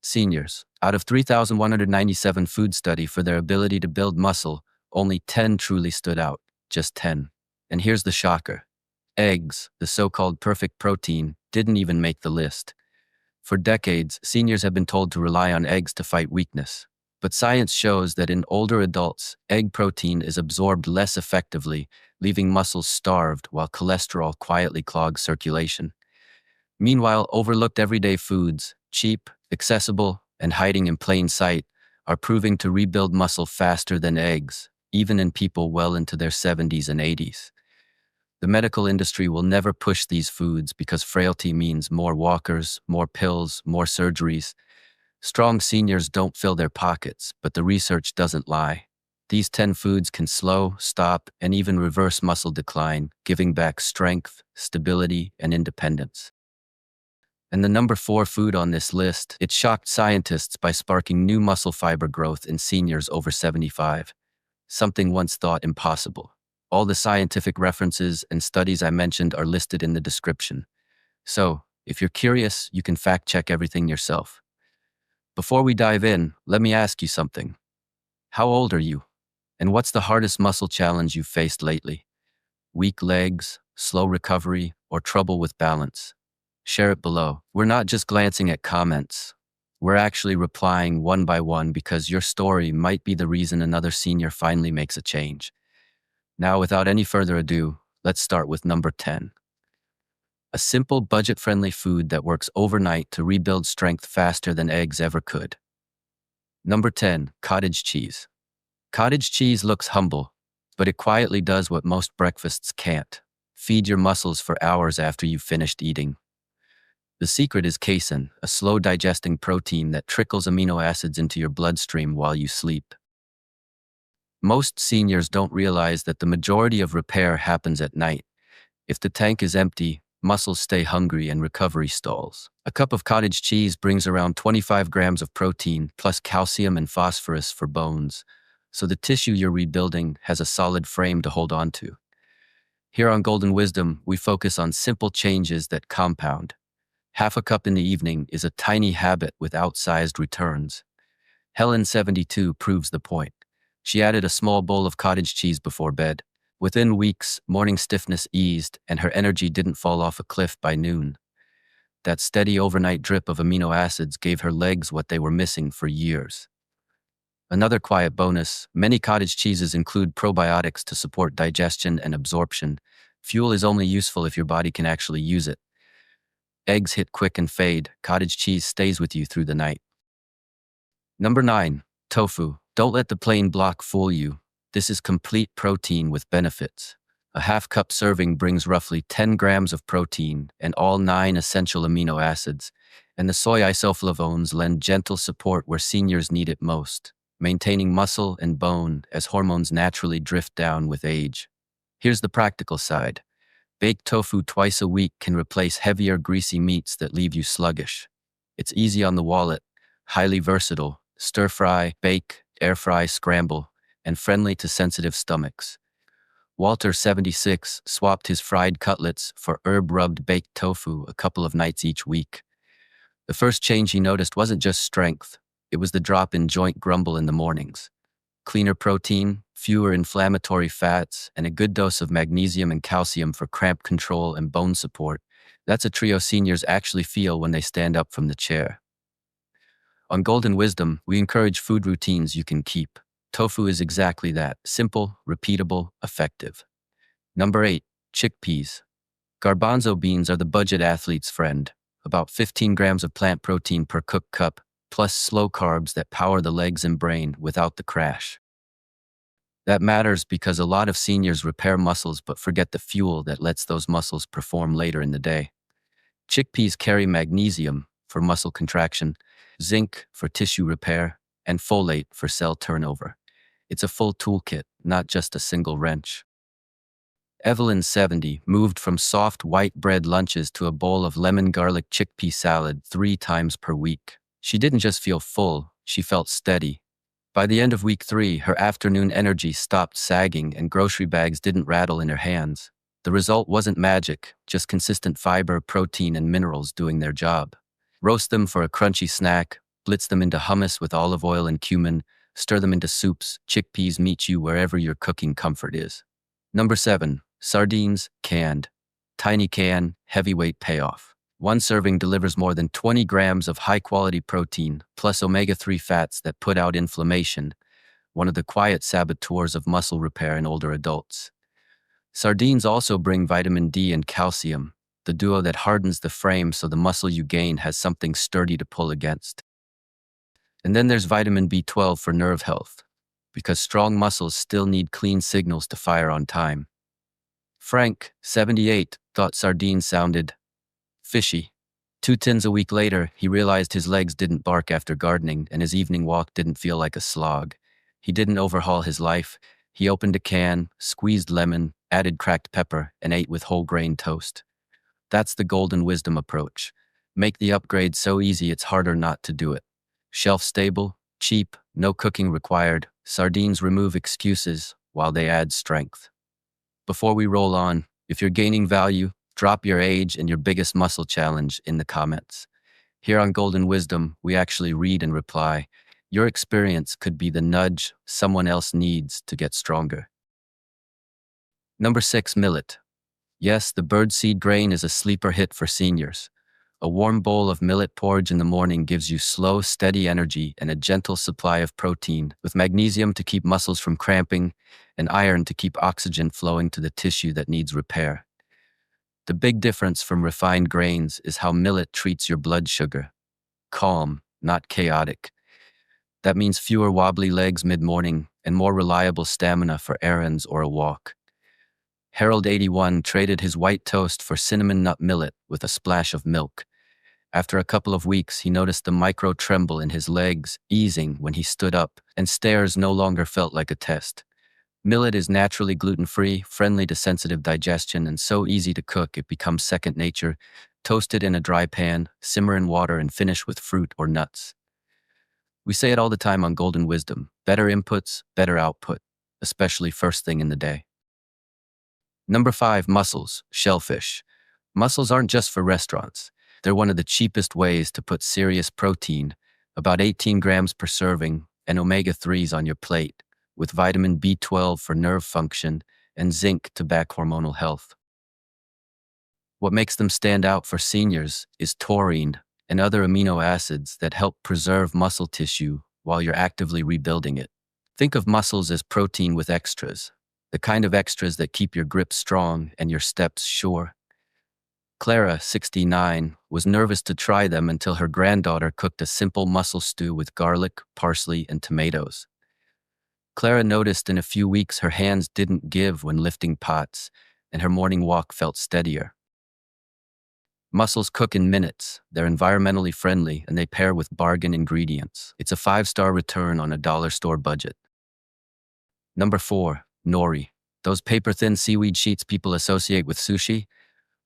Seniors. Out of 3,197 food study for their ability to build muscle, only 10 truly stood out. Just 10. And here's the shocker. Eggs, the so-called perfect protein, didn't even make the list. For decades, seniors have been told to rely on eggs to fight weakness. But science shows that in older adults, egg protein is absorbed less effectively, leaving muscles starved while cholesterol quietly clogs circulation. Meanwhile, overlooked everyday foods, cheap, accessible, and hiding in plain sight, are proving to rebuild muscle faster than eggs, even in people well into their 70s and 80s. The medical industry will never push these foods because frailty means more walkers, more pills, more surgeries. Strong seniors don't fill their pockets, but the research doesn't lie. These 10 foods can slow, stop, and even reverse muscle decline, giving back strength, stability, and independence. And the number 4 food on this list, it shocked scientists by sparking new muscle fiber growth in seniors over 75. Something once thought impossible. All the scientific references and studies I mentioned are listed in the description. So, if you're curious, you can fact-check everything yourself. Before we dive in, let me ask you something. How old are you? And what's the hardest muscle challenge you've faced lately? Weak legs, slow recovery, or trouble with balance? Share it below. We're not just glancing at comments. We're actually replying one by one because your story might be the reason another senior finally makes a change. Now, without any further ado, let's start with number 10. A simple, budget-friendly food that works overnight to rebuild strength faster than eggs ever could. Number 10, cottage cheese. Cottage cheese looks humble, but it quietly does what most breakfasts can't. Feed your muscles for hours after you've finished eating. The secret is casein, a slow-digesting protein that trickles amino acids into your bloodstream while you sleep. Most seniors don't realize that the majority of repair happens at night. If the tank is empty, muscles stay hungry and recovery stalls. A cup of cottage cheese brings around 25 grams of protein, plus calcium and phosphorus for bones, so the tissue you're rebuilding has a solid frame to hold on to. Here on Golden Wisdom, we focus on simple changes that compound. Half a cup in the evening is a tiny habit with outsized returns. Helen, 72, proves the point. She added a small bowl of cottage cheese before bed. Within weeks, morning stiffness eased, and her energy didn't fall off a cliff by noon. That steady overnight drip of amino acids gave her legs what they were missing for years. Another quiet bonus, many cottage cheeses include probiotics to support digestion and absorption. Fuel is only useful if your body can actually use it. Eggs hit quick and fade. Cottage cheese stays with you through the night. Number 9, tofu. Don't let the plain block fool you. This is complete protein with benefits. A half-cup serving brings roughly 10 grams of protein and all 9 essential amino acids, and the soy isoflavones lend gentle support where seniors need it most, maintaining muscle and bone as hormones naturally drift down with age. Here's the practical side. Baked tofu twice a week can replace heavier, greasy meats that leave you sluggish. It's easy on the wallet, highly versatile, stir-fry, bake, air-fry, scramble, and friendly to sensitive stomachs. Walter, 76, swapped his fried cutlets for herb-rubbed baked tofu a couple of nights each week. The first change he noticed wasn't just strength, it was the drop in joint grumble in the mornings. Cleaner protein, fewer inflammatory fats, and a good dose of magnesium and calcium for cramp control and bone support. That's a trio seniors actually feel when they stand up from the chair. On Golden Wisdom, we encourage food routines you can keep. Tofu is exactly that, simple, repeatable, effective. Number 8, chickpeas. Garbanzo beans are the budget athlete's friend. About 15 grams of plant protein per cooked cup, plus slow carbs that power the legs and brain without the crash. That matters because a lot of seniors repair muscles but forget the fuel that lets those muscles perform later in the day. Chickpeas carry magnesium for muscle contraction, zinc for tissue repair, and folate for cell turnover. It's a full toolkit, not just a single wrench. Evelyn, 70, moved from soft white bread lunches to a bowl of lemon garlic chickpea salad 3 times per week. She didn't just feel full, she felt steady. By the end of week 3, her afternoon energy stopped sagging and grocery bags didn't rattle in her hands. The result wasn't magic, just consistent fiber, protein, and minerals doing their job. Roast them for a crunchy snack, Blitz them into hummus with olive oil and cumin. Stir them into soups. Chickpeas meet you wherever your cooking comfort is. Number 7. Sardines, canned. Tiny can, heavyweight payoff. One serving delivers more than 20 grams of high-quality protein, plus omega-3 fats that put out inflammation, one of the quiet saboteurs of muscle repair in older adults. Sardines also bring vitamin D and calcium, the duo that hardens the frame so the muscle you gain has something sturdy to pull against. And then there's vitamin B12 for nerve health, because strong muscles still need clean signals to fire on time. Frank, 78, thought sardines sounded fishy. 2 tins a week later, he realized his legs didn't bark after gardening and his evening walk didn't feel like a slog. He didn't overhaul his life. He opened a can, squeezed lemon, added cracked pepper, and ate with whole grain toast. That's the golden wisdom approach. Make the upgrade so easy it's harder not to do it. Shelf stable, cheap, no cooking required. Sardines remove excuses while they add strength. Before we roll on, if you're gaining value, drop your age and your biggest muscle challenge in the comments. Here on Golden Wisdom, we actually read and reply. Your experience could be the nudge someone else needs to get stronger. Number 6, millet. Yes, the birdseed grain is a sleeper hit for seniors. A warm bowl of millet porridge in the morning gives you slow, steady energy and a gentle supply of protein, with magnesium to keep muscles from cramping and iron to keep oxygen flowing to the tissue that needs repair. The big difference from refined grains is how millet treats your blood sugar. Calm, not chaotic. That means fewer wobbly legs mid-morning and more reliable stamina for errands or a walk. Harold, 81, traded his white toast for cinnamon nut millet with a splash of milk. After a couple of weeks, he noticed the micro tremble in his legs easing when he stood up, and stairs no longer felt like a test. Millet is naturally gluten-free, friendly to sensitive digestion, and so easy to cook it becomes second nature. Toast it in a dry pan, simmer in water, and finish with fruit or nuts. We say it all the time on Golden Wisdom: better inputs, better output, especially first thing in the day. Number 5, mussels, shellfish. Mussels aren't just for restaurants. They're one of the cheapest ways to put serious protein, about 18 grams per serving, and omega-3s on your plate, with vitamin B12 for nerve function and zinc to back hormonal health. What makes them stand out for seniors is taurine and other amino acids that help preserve muscle tissue while you're actively rebuilding it. Think of mussels as protein with extras, the kind of extras that keep your grip strong and your steps sure. Clara, 69, was nervous to try them until her granddaughter cooked a simple mussel stew with garlic, parsley, and tomatoes. Clara noticed in a few weeks her hands didn't give when lifting pots, and her morning walk felt steadier. Mussels cook in minutes, they're environmentally friendly, and they pair with bargain ingredients. It's a 5-star return on a dollar store budget. Number 4, nori. Those paper-thin seaweed sheets people associate with sushi?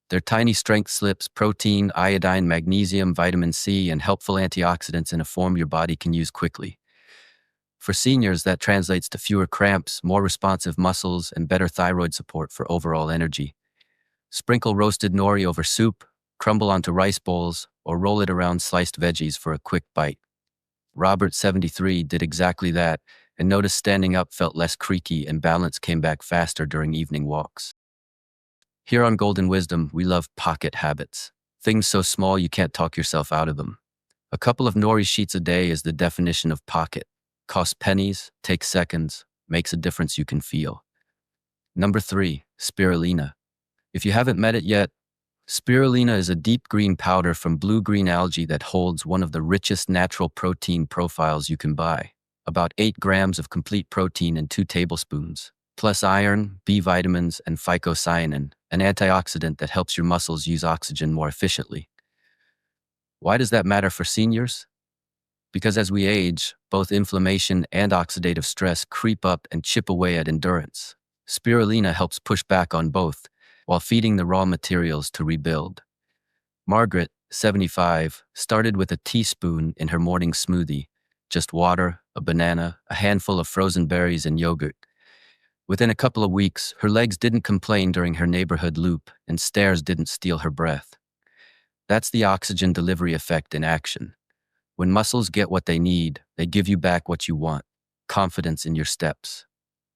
They're tiny strength slips, protein, iodine, magnesium, vitamin C, and helpful antioxidants in a form your body can use quickly. For seniors, that translates to fewer cramps, more responsive muscles, and better thyroid support for overall energy. Sprinkle roasted nori over soup, crumble onto rice bowls, or roll it around sliced veggies for a quick bite. Robert, 73, did exactly that, and noticed standing up felt less creaky and balance came back faster during evening walks. Here on Golden Wisdom, we love pocket habits. Things so small you can't talk yourself out of them. A couple of nori sheets a day is the definition of pocket. Costs pennies, takes seconds, makes a difference you can feel. Number 3, spirulina. If you haven't met it yet, spirulina is a deep green powder from blue-green algae that holds one of the richest natural protein profiles you can buy. About 8 grams of complete protein in 2 tablespoons, plus iron, B vitamins, and phycocyanin, an antioxidant that helps your muscles use oxygen more efficiently. Why does that matter for seniors? Because as we age, both inflammation and oxidative stress creep up and chip away at endurance. Spirulina helps push back on both, while feeding the raw materials to rebuild. Margaret, 75, started with a teaspoon in her morning smoothie, just water, a banana, a handful of frozen berries, and yogurt. Within a couple of weeks, her legs didn't complain during her neighborhood loop, and stairs didn't steal her breath. That's the oxygen delivery effect in action. When muscles get what they need, they give you back what you want. Confidence in your steps.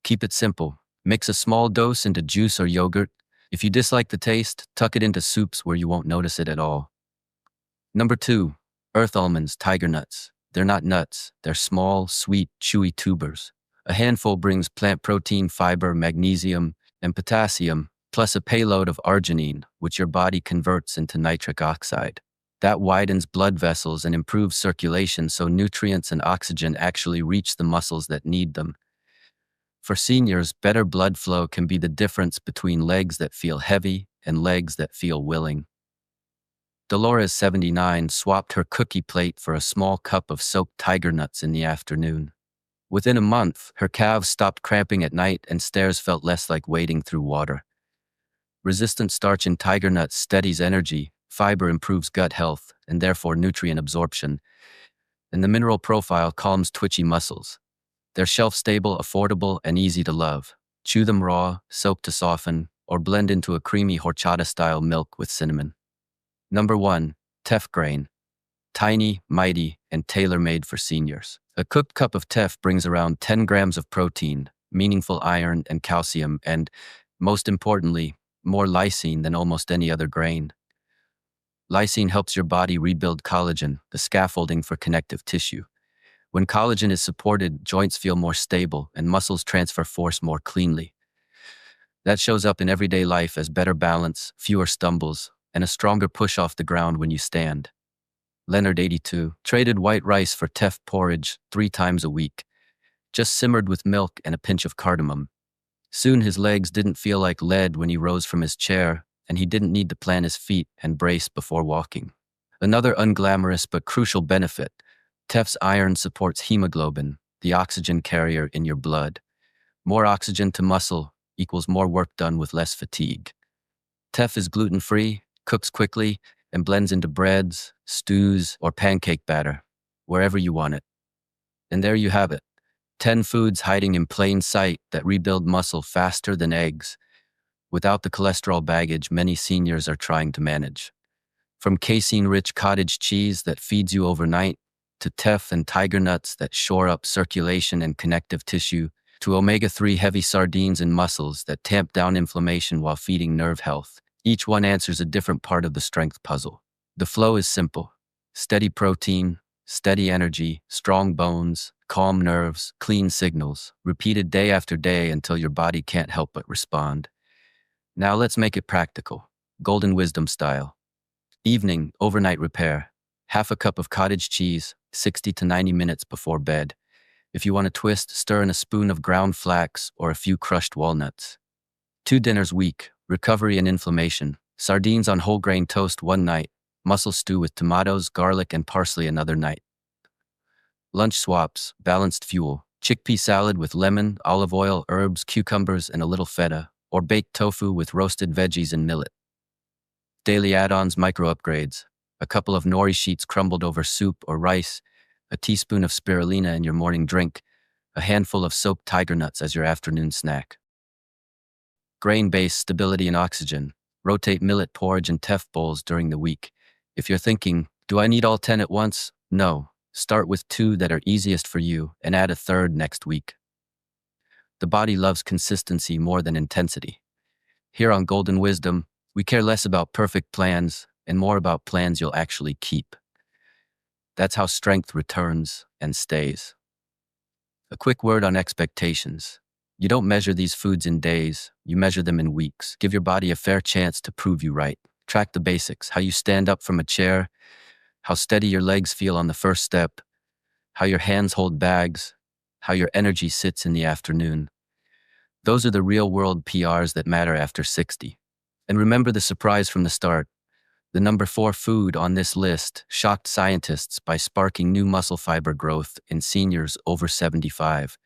Keep it simple. Mix a small dose into juice or yogurt. If you dislike the taste, tuck it into soups where you won't notice it at all. Number 2, earth almonds, tiger nuts. They're not nuts. They're small, sweet, chewy tubers. A handful brings plant protein, fiber, magnesium, and potassium, plus a payload of arginine, which your body converts into nitric oxide. That widens blood vessels and improves circulation so nutrients and oxygen actually reach the muscles that need them. For seniors, better blood flow can be the difference between legs that feel heavy and legs that feel willing. Dolores, 79, swapped her cookie plate for a small cup of soaked tiger nuts in the afternoon. Within a month, her calves stopped cramping at night and stairs felt less like wading through water. Resistant starch in tiger nuts steadies energy, fiber improves gut health, and therefore nutrient absorption, and the mineral profile calms twitchy muscles. They're shelf-stable, affordable, and easy to love. Chew them raw, soak to soften, or blend into a creamy horchata-style milk with cinnamon. Number 1, teff grain. Tiny, mighty, and tailor-made for seniors. A cooked cup of teff brings around 10 grams of protein, meaningful iron and calcium, and, most importantly, more lysine than almost any other grain. Lysine helps your body rebuild collagen, the scaffolding for connective tissue. When collagen is supported, joints feel more stable and muscles transfer force more cleanly. That shows up in everyday life as better balance, fewer stumbles, and a stronger push off the ground when you stand. Leonard, 82, traded white rice for teff porridge 3 times a week, just simmered with milk and a pinch of cardamom. Soon his legs didn't feel like lead when he rose from his chair, and he didn't need to plant his feet and brace before walking. Another unglamorous but crucial benefit: teff's iron supports hemoglobin, the oxygen carrier in your blood. More oxygen to muscle equals more work done with less fatigue. Teff is gluten-free, cooks quickly, and blends into breads, stews, or pancake batter, wherever you want it. And there you have it. 10 foods hiding in plain sight that rebuild muscle faster than eggs, without the cholesterol baggage many seniors are trying to manage. From casein-rich cottage cheese that feeds you overnight, to teff and tiger nuts that shore up circulation and connective tissue, to omega-3 heavy sardines and mussels that tamp down inflammation while feeding nerve health. Each one answers a different part of the strength puzzle. The flow is simple: steady protein, steady energy, strong bones, calm nerves, clean signals, repeated day after day until your body can't help but respond. Now let's make it practical, golden wisdom style. Evening, overnight repair. Half a cup of cottage cheese, 60 to 90 minutes before bed. If you want to twist, stir in a spoon of ground flax or a few crushed walnuts. 2 dinners week, recovery and inflammation. Sardines on whole grain toast one night, mussel stew with tomatoes, garlic, and parsley another night. Lunch swaps, balanced fuel. Chickpea salad with lemon, olive oil, herbs, cucumbers, and a little feta, or baked tofu with roasted veggies and millet. Daily add-ons, micro upgrades. A couple of nori sheets crumbled over soup or rice, a teaspoon of spirulina in your morning drink, a handful of soaked tiger nuts as your afternoon snack. Grain-based stability and oxygen. Rotate millet porridge and teff bowls during the week. If you're thinking, do I need all 10 at once? No. Start with 2 that are easiest for you and add a third next week. The body loves consistency more than intensity. Here on Golden Wisdom, we care less about perfect plans and more about plans you'll actually keep. That's how strength returns and stays. A quick word on expectations. You don't measure these foods in days, you measure them in weeks. Give your body a fair chance to prove you right. Track the basics: how you stand up from a chair, how steady your legs feel on the first step, how your hands hold bags, how your energy sits in the afternoon. Those are the real-world PRs that matter after 60. And remember the surprise from the start. The number 4 food on this list shocked scientists by sparking new muscle fiber growth in seniors over 75.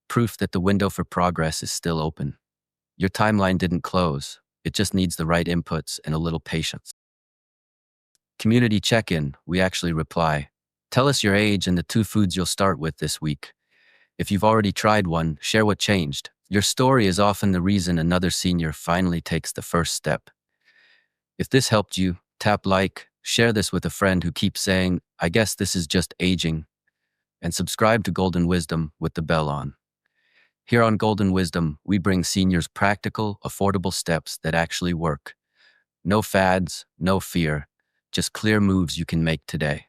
Proof that the window for progress is still open. Your timeline didn't close. It just needs the right inputs and a little patience. Community check-in, we actually reply. Tell us your age and the 2 foods you'll start with this week. If you've already tried one, share what changed. Your story is often the reason another senior finally takes the first step. If this helped you, tap like, Share this with a friend who keeps saying, I guess this is just aging, and subscribe to Golden Wisdom with the bell on. Here on Golden Wisdom, we bring seniors practical, affordable steps that actually work. No fads, no fear, just clear moves you can make today.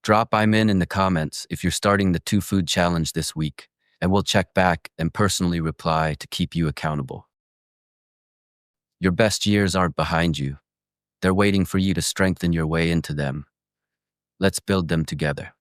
Drop I'm in the comments if you're starting the 2 food challenge this week, and we'll check back and personally reply to keep you accountable. Your best years aren't behind you. They're waiting for you to strengthen your way into them. Let's build them together.